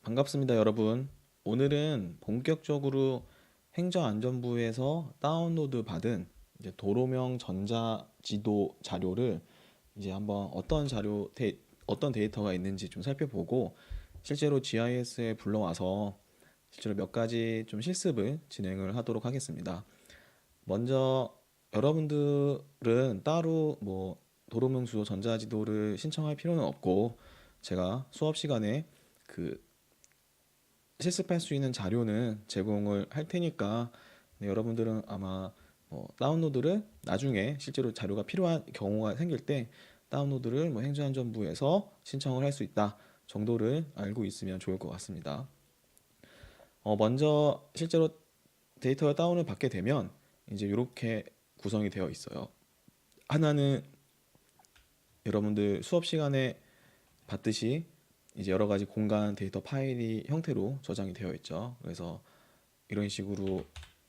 반갑습니다, 여러분. 오늘은 본격적으로 행정안전부에서 다운로드 받은 이제 도로명 전자지도 자료를 이제 한번 어떤 데이터가 있는지 좀 살펴보고 실제로 GIS에 불러와서 실제로 몇 가지 좀 실습을 진행을 하도록 하겠습니다. 먼저 여러분들은 따로 뭐 도로명 주소 전자지도를 신청할 필요는 없고 제가 수업 시간에 그 실습할 수 있는 자료는 제공을 할 테니까 네, 여러분들은 아마 다운로드를 나중에 실제로 자료가 필요한 경우가 생길 때 다운로드를 행정안전부에서 신청을 할 수 있다 정도를 알고 있으면 좋을 것 같습니다. 먼저 실제로 데이터 다운을 받게 되면 이제 이렇게 구성이 되어 있어요. 하나는 여러분들 수업 시간에 봤듯이 이제 여러 가지 공간 데이터 파일이 형태로 저장이 되어 있죠. 그래서 이런 식으로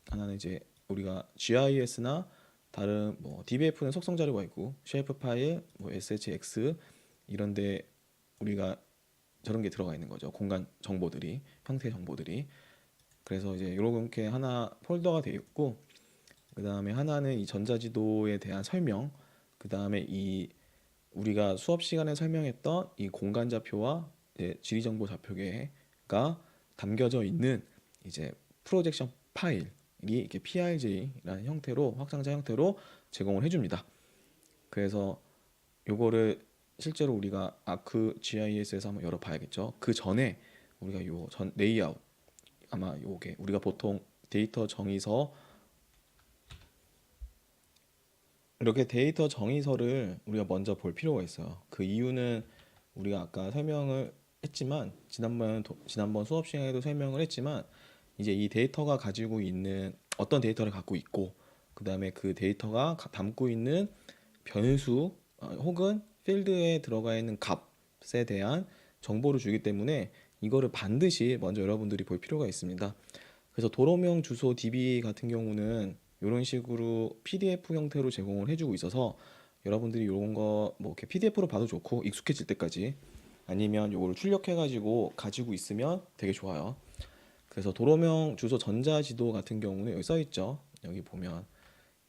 하나는 이제 우리가 GIS나 다른 DBF는 속성 자료가 있고 쉐이프 파일, SHX 이런데 우리가 저런 게 들어가 있는 거죠. 공간 정보들이 형태 정보들이. 그래서 이제 이렇게 하나 폴더가 되어 있고 그 다음에 하나는 이 전자지도에 대한 설명, 그 다음에 이 우리가 수업 시간에 설명했던 이 공간 좌표와 지리정보 좌표계가 담겨져 있는 이제 프로젝션 파일이 이렇게 PRJ라는 형태로 확장자 형태로 제공을 해줍니다. 그래서 요거를 실제로 우리가 아크 GIS에서 한번 열어봐야겠죠. 그 전에 우리가 요 전 레이아웃 아마 요게 우리가 보통 데이터 정의서 이렇게 데이터 정의서를 우리가 먼저 볼 필요가 있어요. 그 이유는 우리가 아까 설명을 했지만 지난번 수업 시간에도 설명을 했지만 이제 이 데이터가 가지고 있는 어떤 데이터를 갖고 있고 그다음에 그 데이터가 담고 있는 변수 혹은 필드에 들어가 있는 값에 대한 정보를 주기 때문에 이거를 반드시 먼저 여러분들이 볼 필요가 있습니다. 그래서 도로명 주소 DB 같은 경우는 이런 식으로 PDF 형태로 제공을 해주고 있어서 여러분들이 이런 거 뭐 이렇게 PDF로 봐도 좋고 익숙해질 때까지 아니면 이거를 출력해가지고 가지고 있으면 되게 좋아요. 그래서 도로명 주소 전자지도 같은 경우는 여기 써 있죠. 여기 보면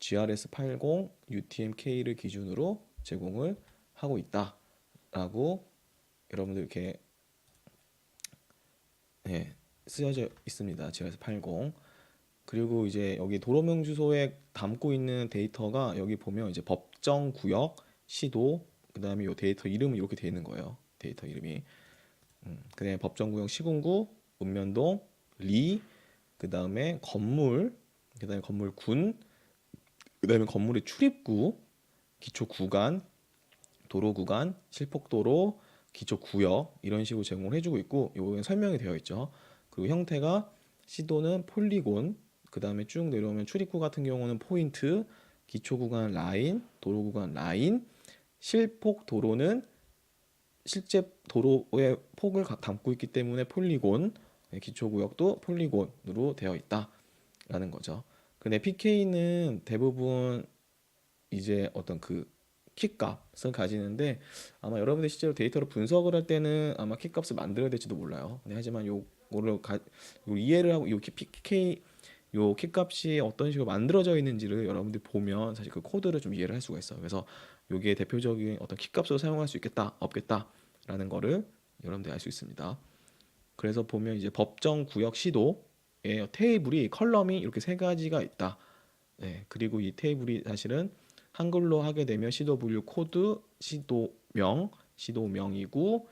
GRS80 UTM-K를 기준으로 제공을 하고 있다라고 여러분들 이렇게 쓰여져 있습니다. GRS80. 그리고 이제 여기 도로명 주소에 담고 있는 데이터가 여기 보면 이제 법정 구역, 시도, 그다음에 이 데이터 이름은 이렇게 되어 있는 거예요. 데이터 이름이. 그다음에 법정 구역 시군구, 읍면동, 리, 그다음에 건물, 그다음에 건물 군, 그다음에 건물의 출입구, 기초 구간, 도로 구간, 실폭도로, 기초 구역 이런 식으로 제공을 해주고 있고 요거는 설명이 되어 있죠. 그리고 형태가 시도는 폴리곤, 그 다음에 쭉 내려오면 출입구 같은 경우는 포인트, 기초 구간 라인, 도로 구간 라인, 실폭 도로는 실제 도로의 폭을 담고 있기 때문에 폴리곤, 기초 구역도 폴리곤으로 되어 있다라는 거죠. 근데 PK는 대부분 이제 어떤 그 키값을 가지는데 아마 여러분들 실제로 데이터를 분석을 할 때는 아마 키값을 만들어야 될지도 몰라요. 네, 하지만 요 이해를 하고 요 PK 요 키값이 어떤 식으로 만들어져 있는지를 여러분들이 보면 사실 그 코드를 좀 이해를 할 수가 있어요. 그래서 요게 대표적인 어떤 키값으로 사용할 수 있겠다, 없겠다라는 거를 여러분들이 알 수 있습니다. 그래서 보면 이제 법정 구역 시도의 테이블이 컬럼이 이렇게 세 가지가 있다. 네, 그리고 이 테이블이 사실은 한글로 하게 되면 시도 분류 코드, 시도명이고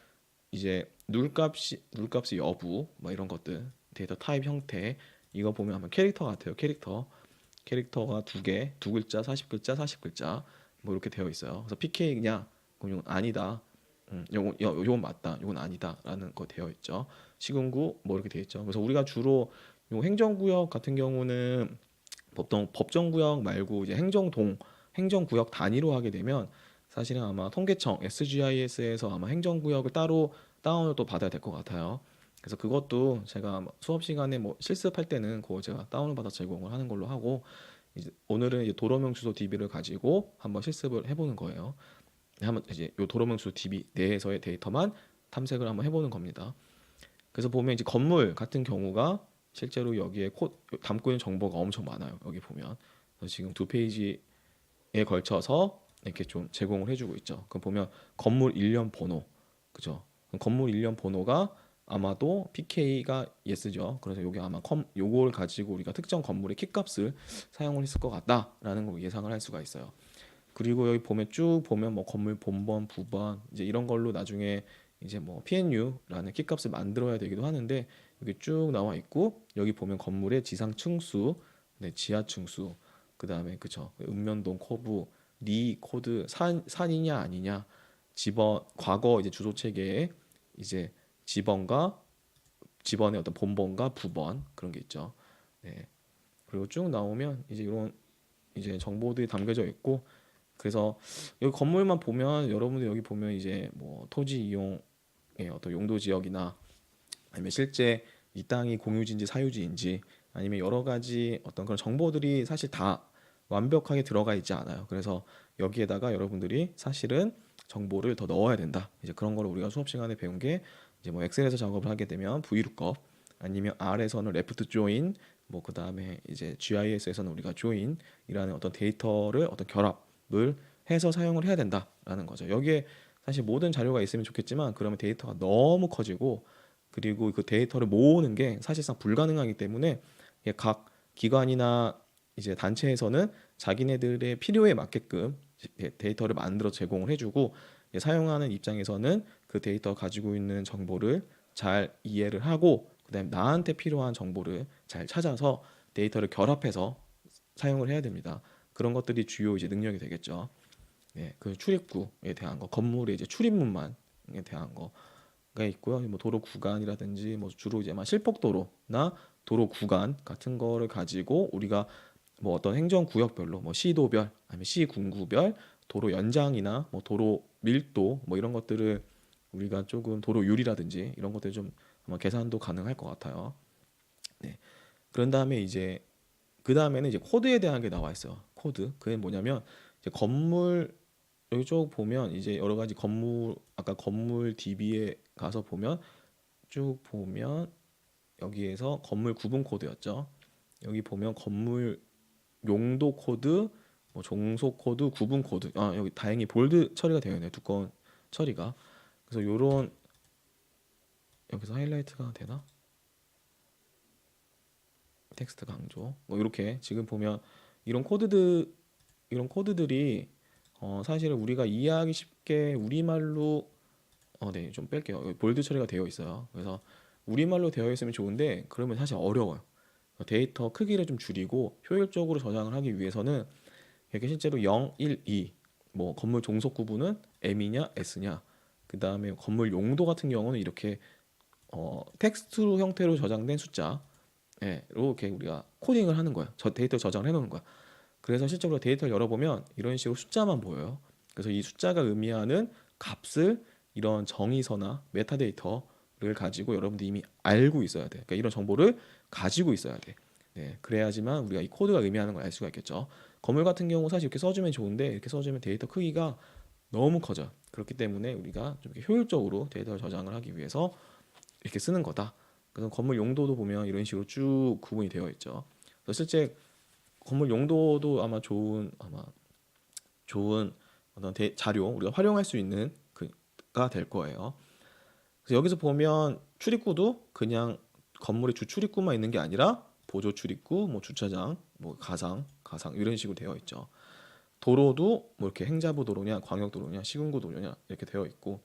이제 눌값의 여부 뭐 이런 것들 데이터 타입 형태 이거 보면 한번 캐릭터 같아요. 캐릭터가 두 개, 두 글자, 40글자, 40글자 뭐 이렇게 되어 있어요. 그래서 PK냐? 그럼 이건 아니다. 요건 맞다. 요건 아니다라는 거 되어 있죠. 시군구 뭐 이렇게 되어 있죠. 그래서 우리가 주로 요 행정구역 같은 경우는 보통 법정구역 말고 이제 행정구역 단위로 하게 되면 사실은 아마 통계청 SGIS에서 아마 행정구역을 따로 다운을 또 받아야 될 것 같아요. 그래서 그것도 제가 수업 시간에 뭐 실습할 때는 그거 제가 다운을 받아 제공을 하는 걸로 하고 이제 오늘은 이제 도로명 주소 DB를 가지고 한번 실습을 해보는 거예요. 한번 이제 요 도로명 주소 DB 내에서의 데이터만 탐색을 한번 해보는 겁니다. 그래서 보면 이제 건물 같은 경우가 실제로 여기에 담고 있는 정보가 엄청 많아요. 여기 보면 그래서 지금 두 페이지에 걸쳐서 이렇게 좀 제공을 해주고 있죠. 그럼 보면 건물 일련 번호, 그죠? 그럼 건물 일련 번호가 아마도 PK가 예스죠. 그래서 요게 아마 요걸 가지고 우리가 특정 건물의 키값을 사용을 했을 것 같다라는 걸 예상을 할 수가 있어요. 그리고 여기 보면 쭉 보면 뭐 건물 본번, 부번 이제 이런 걸로 나중에 이제 뭐 PNU라는 키값을 만들어야 되기도 하는데 여기 쭉 나와 있고 여기 보면 건물의 지상 층수, 네, 지하 층수, 그다음에 그쵸 읍면동 코브, 리 코드 산이냐 아니냐, 집원 과거 이제 주소 체계에 이제 집원과 집원의 어떤 본번과 부번 그런 게 있죠. 네. 그리고 쭉 나오면 이제 이런 이제 정보들이 담겨져 있고 그래서 여기 건물만 보면 여러분들 여기 보면 이제 뭐 토지 이용의 어떤 용도 지역이나 아니면 실제 이 땅이 공유지인지 사유지인지 아니면 여러 가지 어떤 그런 정보들이 사실 다 완벽하게 들어가 있지 않아요. 그래서 여기에다가 여러분들이 사실은 정보를 더 넣어야 된다. 이제 그런 거를 우리가 수업 시간에 배운 게 이제 뭐 엑셀에서 작업을 하게 되면 VLOOKUP 아니면 R에서는 레프트 조인 뭐 그다음에 이제 GIS에서는 우리가 조인이라는 어떤 데이터를 어떤 결합을 해서 사용을 해야 된다라는 거죠. 여기에 사실 모든 자료가 있으면 좋겠지만 그러면 데이터가 너무 커지고 그리고 그 데이터를 모으는 게 사실상 불가능하기 때문에 각 기관이나 이제 단체에서는 자기네들의 필요에 맞게끔 데이터를 만들어 제공을 해주고 사용하는 입장에서는 그 데이터 가지고 있는 정보를 잘 이해를 하고 그다음에 나한테 필요한 정보를 잘 찾아서 데이터를 결합해서 사용을 해야 됩니다. 그런 것들이 주요 이제 능력이 되겠죠. 네, 그 출입구에 대한 거, 건물의 이제 출입문만에 대한 거가 있고요. 뭐 도로 구간이라든지 뭐 주로 이제 막 실폭도로나 도로 구간 같은 거를 가지고 우리가 뭐 어떤 행정구역별로 뭐 시도별 아니면 시군구별 도로 연장이나 뭐 도로 밀도 뭐 이런 것들을 우리가 조금 도로율이라든지 이런 것들 좀 아마 계산도 가능할 것 같아요. 네. 그런 다음에 이제 그 다음에는 이제 코드에 대한 게 나와 있어요. 코드. 그게 뭐냐면 이제 건물 여기 쭉 보면 이제 여러 가지 건물 아까 건물 DB에 가서 보면 쭉 보면 여기에서 건물 구분 코드였죠. 여기 보면 건물 용도 코드, 뭐 종소 코드, 구분 코드. 아, 여기 다행히 볼드 처리가 되어 있네요. 두꺼운 처리가. 그래서 요런 여기서 하이라이트가 되나? 텍스트 강조. 뭐 이렇게 지금 보면 이런 코드들이 사실은 우리가 이해하기 쉽게 우리말로 네, 좀 뺄게요. 여기 볼드 처리가 되어 있어요. 그래서 우리말로 되어 있으면 좋은데 그러면 사실 어려워요. 데이터 크기를 좀 줄이고 효율적으로 저장을 하기 위해서는 이렇게 실제로 0, 1, 2, 뭐 건물 종속 구분은 M이냐 S냐, 그 다음에 건물 용도 같은 경우는 이렇게 텍스트 형태로 저장된 숫자로 이렇게 우리가 코딩을 하는 거예요. 저 데이터 저장을 해놓는 거야. 그래서 실제로 데이터를 열어보면 이런 식으로 숫자만 보여요. 그래서 이 숫자가 의미하는 값을 이런 정의서나 메타데이터를 가지고 여러분들이 이미 알고 있어야 돼. 그러니까 이런 정보를 가지고 있어야 돼. 네, 그래야지만 우리가 이 코드가 의미하는 걸 알 수가 있겠죠. 건물 같은 경우 사실 이렇게 써주면 좋은데 이렇게 써주면 데이터 크기가 너무 커져. 그렇기 때문에 우리가 좀 이렇게 효율적으로 데이터 저장을 하기 위해서 이렇게 쓰는 거다. 그래서 건물 용도도 보면 이런 식으로 쭉 구분이 되어 있죠. 그래서 실제 건물 용도도 좋은 어떤 자료 우리가 활용할 수 있는 그가 될 거예요. 그래서 여기서 보면 출입구도 그냥 건물의 주 출입구만 있는 게 아니라 보조 출입구, 뭐 주차장, 뭐 가상 이런 식으로 되어 있죠. 도로도 뭐 이렇게 행자부 도로냐, 광역 도로냐, 시군구 도로냐 이렇게 되어 있고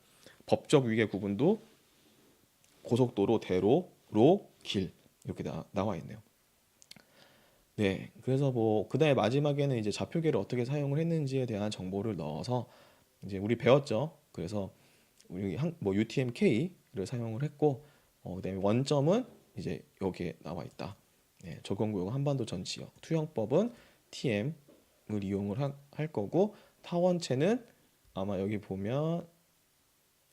법적 위계 구분도 고속도로, 대로로, 길 이렇게 나와 있네요. 네, 그래서 뭐 그다음에 마지막에는 이제 좌표계를 어떻게 사용을 했는지에 대한 정보를 넣어서 이제 우리 배웠죠. 그래서 우리 뭐 UTM-K를 사용을 했고, 그다음에 원점은 이제 여기에 나와 있다. 네, 적용구역은 한반도 전 지역, 투영법은 TM을 이용을 할 거고, 타원체는 아마 여기 보면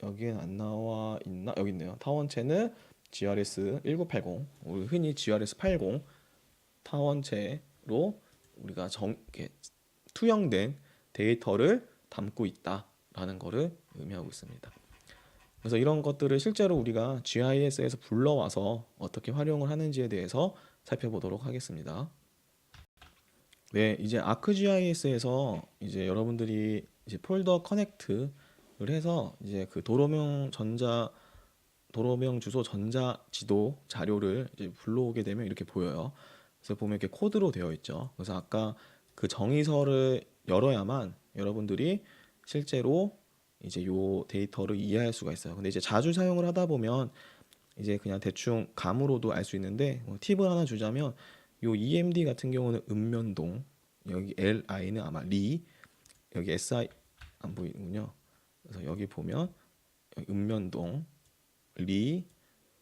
여기엔 안 나와 있나? 여기 있네요. 타원체는 GRS 1980, 우리 흔히 GRS 80 타원체로 우리가 이렇게 투영된 데이터를 담고 있다라는 것을 의미하고 있습니다. 그래서 이런 것들을 실제로 우리가 GIS에서 불러와서 어떻게 활용을 하는지에 대해서 살펴보도록 하겠습니다. 네, 이제 ArcGIS에서 이제 여러분들이 이제 폴더 커넥트를 해서 이제 그 도로명 주소 전자 지도 자료를 이제 불러오게 되면 이렇게 보여요. 그래서 보면 이렇게 코드로 되어 있죠. 그래서 아까 그 정의서를 열어야만 여러분들이 실제로 이제 요 데이터를 이해할 수가 있어요. 근데 이제 자주 사용을 하다 보면 이제 그냥 대충 감으로도 알 수 있는데 팁을 하나 주자면 요 EMD 같은 경우는 읍면동, 여기 LI는 아마 리, 여기 SI 안 보이는군요. 그래서 여기 보면 여기 읍면동, 리,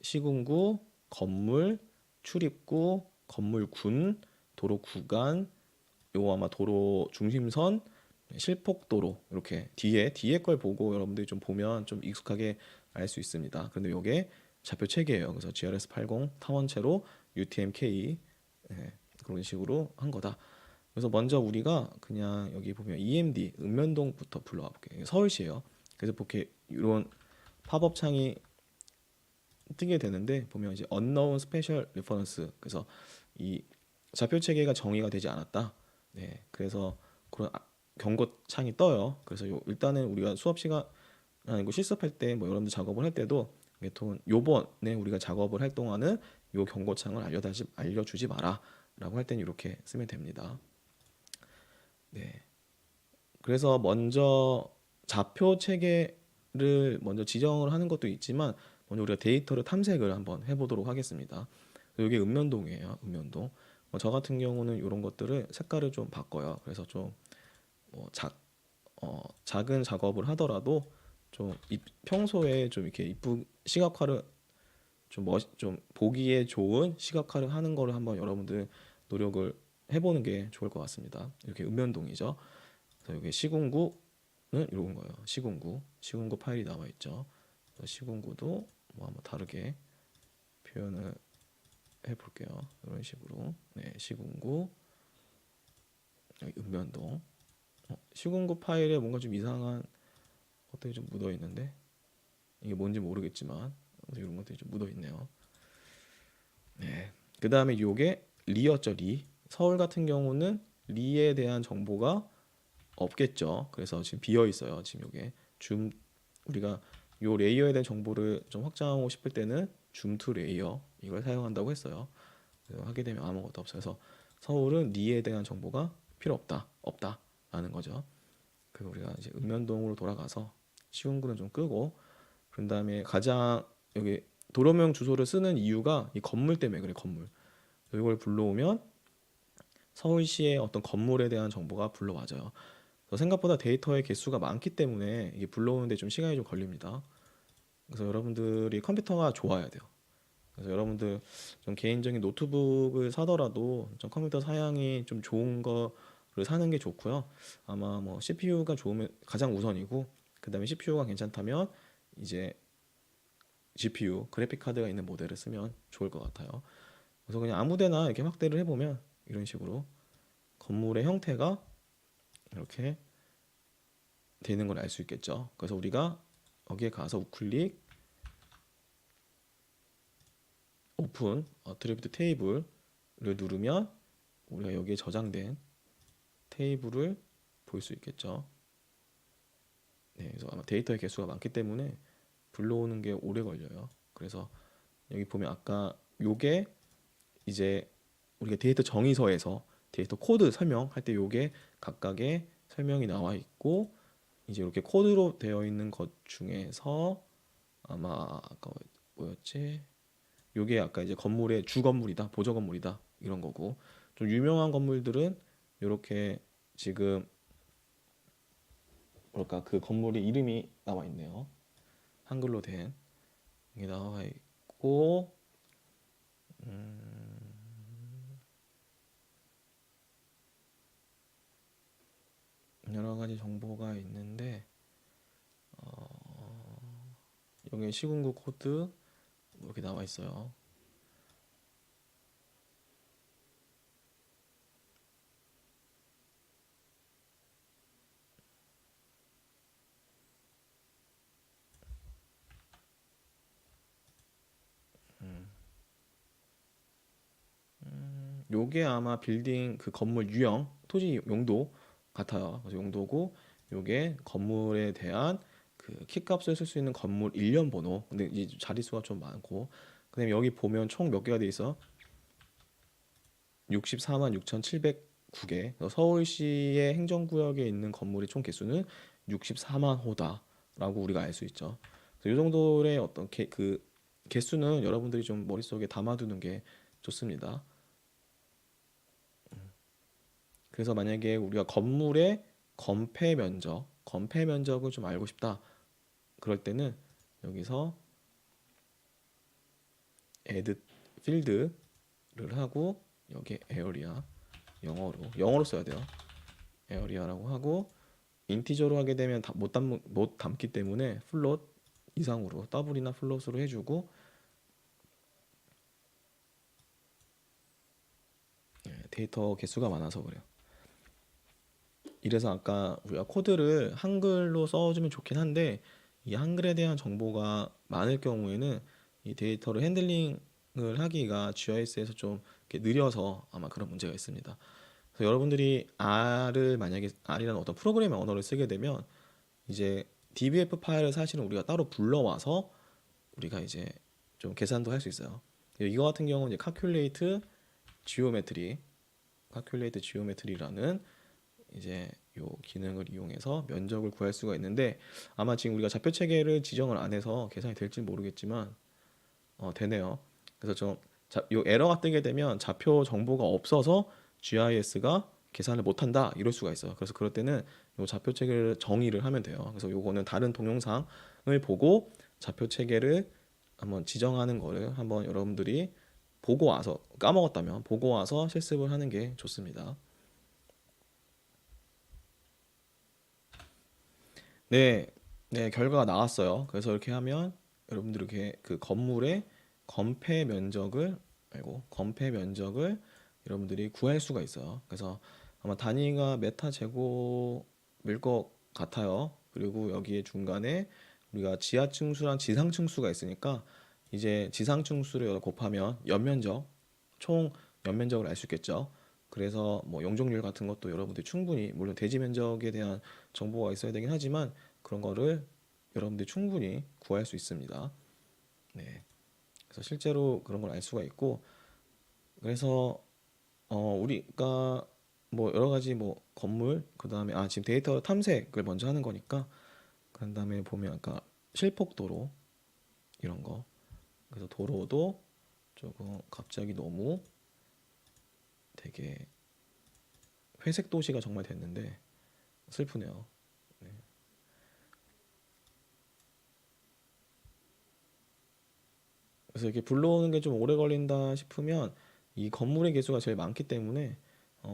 시군구, 건물, 출입구, 건물군, 도로 구간, 요 아마 도로 중심선, 실폭도로 이렇게 뒤에 걸 보고 여러분들이 좀 보면 좀 익숙하게 알 수 있습니다. 근데 요게 좌표 체계예요. 그래서 GRS80 타원체로 UTM-K 그런 식으로 한 거다. 그래서 먼저 우리가 그냥 여기 보면 EMD 읍면동부터 불러와 볼게요. 서울시예요. 그래서 이렇게 이런 팝업 창이 뜨게 되는데 보면 이제 unknown special reference 그래서 이 좌표 체계가 정의가 되지 않았다. 네, 그래서 그런 경고 창이 떠요. 그래서 일단은 우리가 수업 시간 아니고 실습할 때 뭐 여러분들 작업을 할 때도 요번에 우리가 작업을 할 동안은 요 경고창을 알려주지 마라라고 할 때는 이렇게 쓰면 됩니다. 네. 그래서 먼저 좌표 체계를 먼저 지정을 하는 것도 있지만 먼저 우리가 데이터를 탐색을 한번 해보도록 하겠습니다. 이게 읍면동이에요. 읍면동. 저 같은 경우는 이런 것들을 색깔을 좀 바꿔요. 그래서 좀 작은 작업을 하더라도 평소에 좀 이렇게 시각화를 좀 보기에 좋은 시각화를 하는 거를 한번 여러분들 노력을 해보는 게 좋을 것 같습니다. 이렇게 읍면동이죠. 그래서 여기 시군구는 이런 거예요. 시군구 파일이 나와 있죠. 시군구도 뭐 한번 다르게 표현을 해볼게요. 이런 식으로 네, 시군구 여기 읍면동 시군구 파일에 뭔가 좀 이상한 것들이 좀 묻어 있는데 이게 뭔지 모르겠지만 이런 것들이 좀 묻어 있네요. 네. 그 다음에 요게 리였죠, 리. 서울 같은 경우는 리에 대한 정보가 없겠죠. 그래서 지금 비어 있어요. 지금 요게 우리가 요 레이어에 대한 정보를 좀 확장하고 싶을 때는 줌 투 레이어 이걸 사용한다고 했어요. 그래서 하게 되면 아무것도 없어요. 그래서 서울은 리에 대한 정보가 필요 없다라는 거죠. 그리고 우리가 이제 읍면동으로 돌아가서 시군구는 좀 끄고 그런 다음에 가장 여기 도로명 주소를 쓰는 이유가 이 건물 때문에 그래 건물. 이걸 불러오면 서울시의 어떤 건물에 대한 정보가 불러와져요. 생각보다 데이터의 개수가 많기 때문에 이게 불러오는데 좀 시간이 좀 걸립니다. 그래서 여러분들이 컴퓨터가 좋아야 돼요. 그래서 여러분들 좀 개인적인 노트북을 사더라도 좀 컴퓨터 사양이 좀 좋은 거를 사는 게 좋고요. 아마 뭐 CPU가 좋으면 가장 우선이고 그 다음에 CPU가 괜찮다면 이제 GPU 그래픽 카드가 있는 모델을 쓰면 좋을 것 같아요. 그래서 그냥 아무데나 이렇게 확대를 해보면 이런 식으로 건물의 형태가 이렇게 되는 걸 알 수 있겠죠. 그래서 우리가 여기에 가서 우클릭 오픈 어트리뷰트 테이블을 누르면 우리가 여기에 저장된 테이블을 볼 수 있겠죠. 네, 그래서 아마 데이터의 개수가 많기 때문에 불러오는 게 오래 걸려요. 그래서 여기 보면 아까 요게 이제 우리가 데이터 정의서에서 데이터 코드 설명할 때 요게 각각의 설명이 나와 있고 이제 이렇게 코드로 되어 있는 것 중에서 아마 아까 뭐였지? 요게 아까 이제 건물의 주 건물이다, 보조 건물이다 이런 거고 좀 유명한 건물들은 이렇게 지금 뭘까 그 건물의 이름이 나와 있네요. 한글로 된 이게 나와 있고 여러 가지 정보가 있는데 여기 시군구 코드 이렇게 나와 있어요. 요게 아마 빌딩 그 건물 유형, 토지 용도 같아요. 그래서 용도고 요게 건물에 대한 그 키값을 쓸 수 있는 건물 일련 번호. 근데 이 자릿수가 좀 많고. 그다음에 여기 보면 총 몇 개가 돼 있어? 64만 6,709개. 서울시의 행정구역에 있는 건물의 총 개수는 64만 호다라고 우리가 알 수 있죠. 그래서 이 정도의 어떤 그 개수는 여러분들이 좀 머릿속에 담아두는 게 좋습니다. 그래서 만약에 우리가 건물의 건폐 면적을 좀 알고 싶다. 그럴 때는 여기서 add field를 하고 여기 area 영어로 써야 돼요. area라고 하고 인티저로 하게 되면 못 담기 때문에 플롯 이상으로 더블이나 플롯으로 해주고 데이터 개수가 많아서 그래요. 이래서 아까 우리가 코드를 한글로 써주면 좋긴 한데 이 한글에 대한 정보가 많을 경우에는 이 데이터를 핸들링을 하기가 GIS에서 좀 이렇게 느려서 아마 그런 문제가 있습니다. 그래서 여러분들이 R을 만약에 R이라는 어떤 프로그래밍 언어를 쓰게 되면 이제 DBF 파일을 사실은 우리가 따로 불러와서 우리가 이제 좀 계산도 할 수 있어요. 이거 같은 경우는 이제 calculate geometry라는 이제 요 기능을 이용해서 면적을 구할 수가 있는데 아마 지금 우리가 좌표 체계를 지정을 안 해서 계산이 될지 모르겠지만 되네요. 그래서 요 에러가 뜨게 되면 좌표 정보가 없어서 GIS가 계산을 못한다 이럴 수가 있어요. 그래서 그럴 때는 요 좌표 체계를 정의를 하면 돼요. 그래서 요거는 다른 동영상을 보고 좌표 체계를 한번 지정하는 거를 한번 여러분들이 보고 와서 까먹었다면 보고 와서 실습을 하는 게 좋습니다. 네, 네, 결과가 나왔어요. 그래서 이렇게 하면 여러분들 이렇게 그 건물의 건폐 면적을 여러분들이 구할 수가 있어요. 그래서 아마 단위가 메타 제곱일 것 같아요. 그리고 여기에 중간에 우리가 지하층수랑 지상층수가 있으니까 이제 지상층수를 곱하면 총 연면적을 알 수 있겠죠. 그래서 뭐 용적률 같은 것도 여러분들이 충분히 물론 대지 면적에 대한 정보가 있어야 되긴 하지만 그런 거를 여러분들이 충분히 구할 수 있습니다. 네. 그래서 실제로 그런 걸 알 수가 있고 그래서 우리가 뭐 여러 가지 뭐 건물 그다음에 지금 데이터 탐색을 먼저 하는 거니까 그런 다음에 보면 아까 실폭도로 이런 거 그래서 도로도 조금 갑자기 너무 되게 회색 도시가 정말 됐는데 슬프네요. 네. 그래서 이렇게 불러오는 게 좀 오래 걸린다 싶으면 이 건물의 개수가 제일 많기 때문에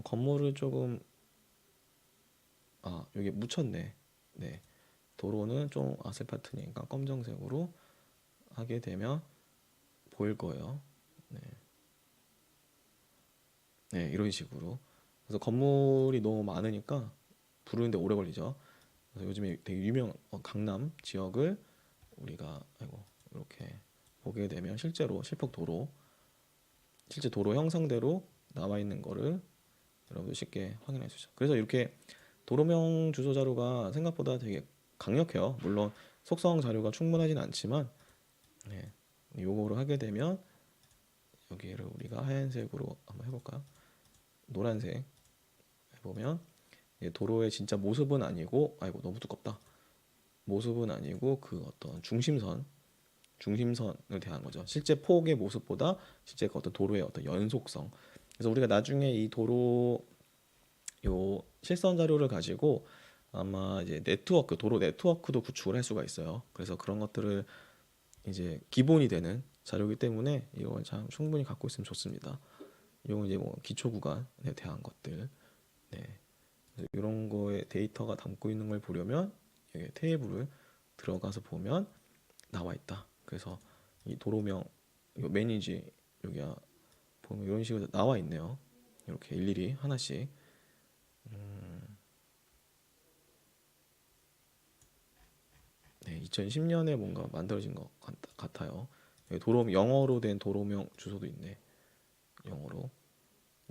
건물을 조금 여기 묻혔네. 네. 도로는 좀 아스팔트니까 검정색으로 하게 되면 보일 거예요. 네. 네, 이런 식으로. 그래서 건물이 너무 많으니까 부르는데 오래 걸리죠. 그래서 요즘에 되게 유명 강남 지역을 우리가 이렇게 보게 되면 실제로 실제 도로 형상대로 나와 있는 거를 여러분들 쉽게 확인할 수 있죠. 그래서 이렇게 도로명 주소 자료가 생각보다 되게 강력해요. 물론 속성 자료가 충분하진 않지만 네, 요거를 하게 되면 여기를 우리가 하얀색으로 한번 해볼까요? 노란색 해보면 도로의 진짜 모습은 아니고 너무 두껍다. 모습은 아니고 그 어떤 중심선을 대한 거죠. 실제 폭의 모습보다 실제 그 어떤 도로의 어떤 연속성. 그래서 우리가 나중에 이 도로 요 실선 자료를 가지고 아마 이제 도로 네트워크도 구축을 할 수가 있어요. 그래서 그런 것들을 이제 기본이 되는 자료이기 때문에 이걸 참 충분히 갖고 있으면 좋습니다. 이건 이제 뭐 기초 구간에 대한 것들, 네, 이런 거에 데이터가 담고 있는 걸 보려면 여기 테이블을 들어가서 보면 나와 있다. 그래서 이 도로명 이 매니지 여기야 보면 이런 식으로 나와 있네요. 이렇게 일일이 하나씩. 네, 2010년에 뭔가 만들어진 것 같아요. 여기 영어로 된 도로명 주소도 있네. 영어로.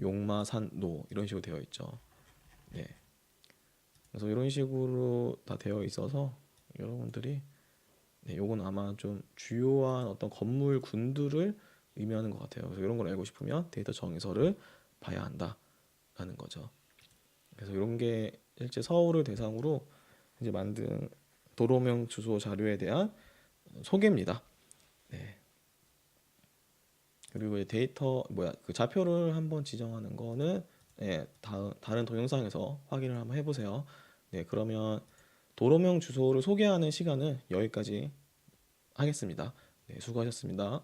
용마산로 이런 식으로 되어 있죠. 네. 그래서 이런 식으로 다 되어 있어서 여러분들이 네, 요건 아마 좀 주요한 어떤 건물군들을 의미하는 것 같아요. 그래서 이런 걸 알고 싶으면 데이터 정의서를 봐야 한다라는 거죠. 그래서 이런 게 실제 서울을 대상으로 이제 만든 도로명 주소 자료에 대한 소개입니다. 네. 그리고 이제 데이터 그 좌표를 한번 지정하는 거는 예, 다른 동영상에서 확인을 한번 해보세요. 네, 그러면 도로명 주소를 소개하는 시간은 여기까지 하겠습니다. 네, 수고하셨습니다.